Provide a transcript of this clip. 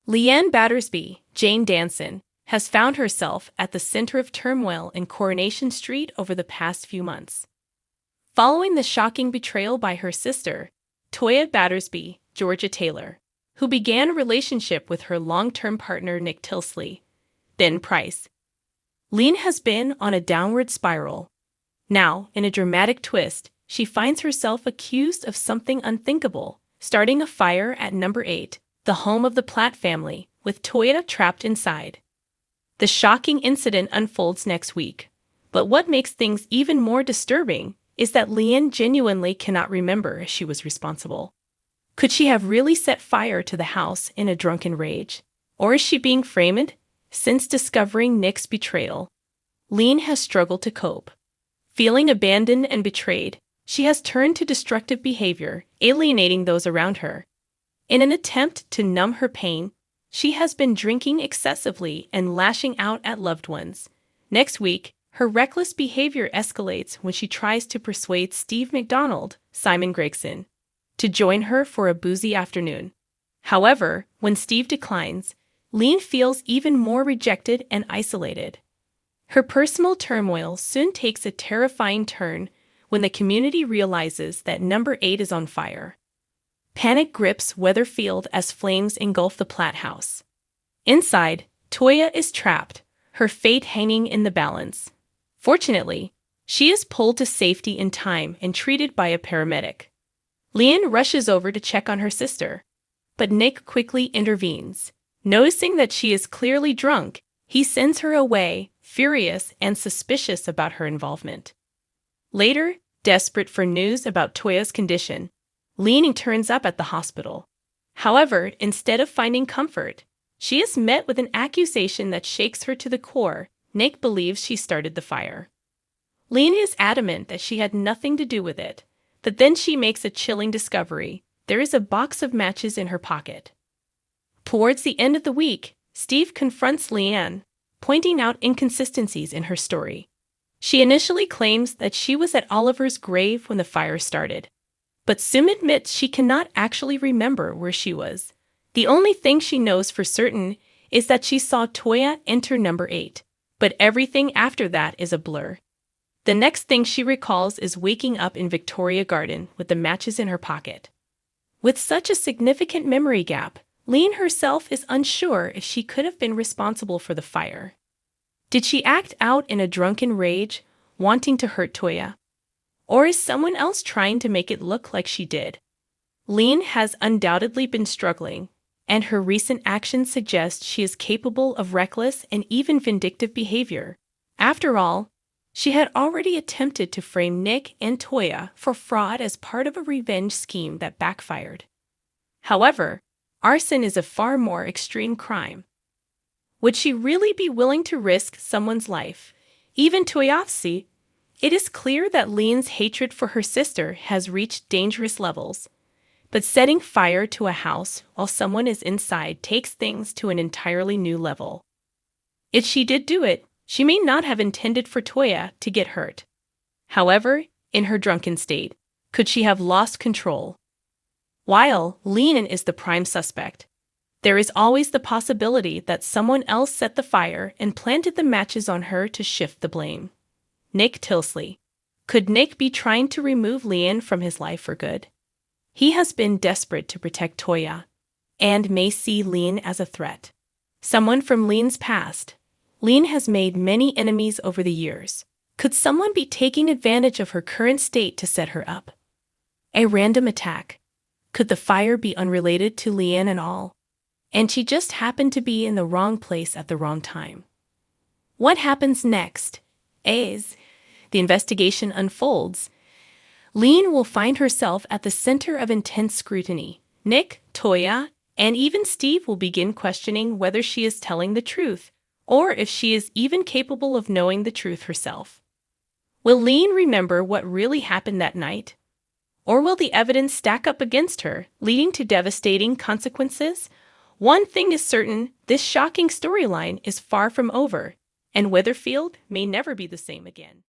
Leanne Battersby, Jane Danson, has found herself at the center of turmoil in Coronation Street over the past few months. Following the shocking betrayal by her sister, Toya Battersby, Georgia Taylor, who began a relationship with her long-term partner Nick Tilsley, then Price, Leanne has been on a downward spiral. Now, in a dramatic twist, she finds herself accused of something unthinkable, starting a fire at number 8, the home of the Platt family, with Toya trapped inside. The shocking incident unfolds next week, but what makes things even more disturbing is that Leanne genuinely cannot remember if she was responsible. Could she have really set fire to the house in a drunken rage? Or is she being framed? Since discovering Nick's betrayal, Leanne has struggled to cope. Feeling abandoned and betrayed, she has turned to destructive behavior, alienating those around her. In an attempt to numb her pain, she has been drinking excessively and lashing out at loved ones. Next week, her reckless behavior escalates when she tries to persuade Steve McDonald, Simon Gregson, to join her for a boozy afternoon. However, when Steve declines, Leanne feels even more rejected and isolated. Her personal turmoil soon takes a terrifying turn when the community realizes that number 8 is on fire. Panic grips Weatherfield as flames engulf the Platt house. Inside, Toya is trapped, her fate hanging in the balance. Fortunately, she is pulled to safety in time and treated by a paramedic. Leanne rushes over to check on her sister, but Nick quickly intervenes. Noticing that she is clearly drunk, he sends her away, furious and suspicious about her involvement. Later, desperate for news about Toya's condition, Leanne turns up at the hospital. However, instead of finding comfort, she is met with an accusation that shakes her to the core. Nick believes she started the fire. Leanne is adamant that she had nothing to do with it, but then she makes a chilling discovery. There is a box of matches in her pocket. Towards the end of the week, Steve confronts Leanne, pointing out inconsistencies in her story. She initially claims that she was at Oliver's grave when the fire started, but soon admits she cannot actually remember where she was. The only thing she knows for certain is that she saw Toya enter number 8, but everything after that is a blur. The next thing she recalls is waking up in Victoria Garden with the matches in her pocket. With such a significant memory gap, Leanne herself is unsure if she could have been responsible for the fire. Did she act out in a drunken rage, wanting to hurt Toya? Or is someone else trying to make it look like she did? Leanne has undoubtedly been struggling, and her recent actions suggest she is capable of reckless and even vindictive behavior. After all, she had already attempted to frame Nick and Toya for fraud as part of a revenge scheme that backfired. However, arson is a far more extreme crime. Would she really be willing to risk someone's life, even Toya's? It is clear that Leanne's hatred for her sister has reached dangerous levels, but setting fire to a house while someone is inside takes things to an entirely new level. If she did do it, she may not have intended for Toya to get hurt. However, in her drunken state, could she have lost control? While Leanne is the prime suspect, there is always the possibility that someone else set the fire and planted the matches on her to shift the blame. Nick Tilsley. Could Nick be trying to remove Leanne from his life for good? He has been desperate to protect Toya, and may see Leanne as a threat. Someone from Leanne's past. Leanne has made many enemies over the years. Could someone be taking advantage of her current state to set her up? A random attack. Could the fire be unrelated to Leanne at all, and she just happened to be in the wrong place at the wrong time? What happens next? As the investigation unfolds, Leanne will find herself at the center of intense scrutiny. Nick, Toya, and even Steve will begin questioning whether she is telling the truth, or if she is even capable of knowing the truth herself. Will Leanne remember what really happened that night? Or will the evidence stack up against her, leading to devastating consequences? One thing is certain, this shocking storyline is far from over, and Weatherfield may never be the same again.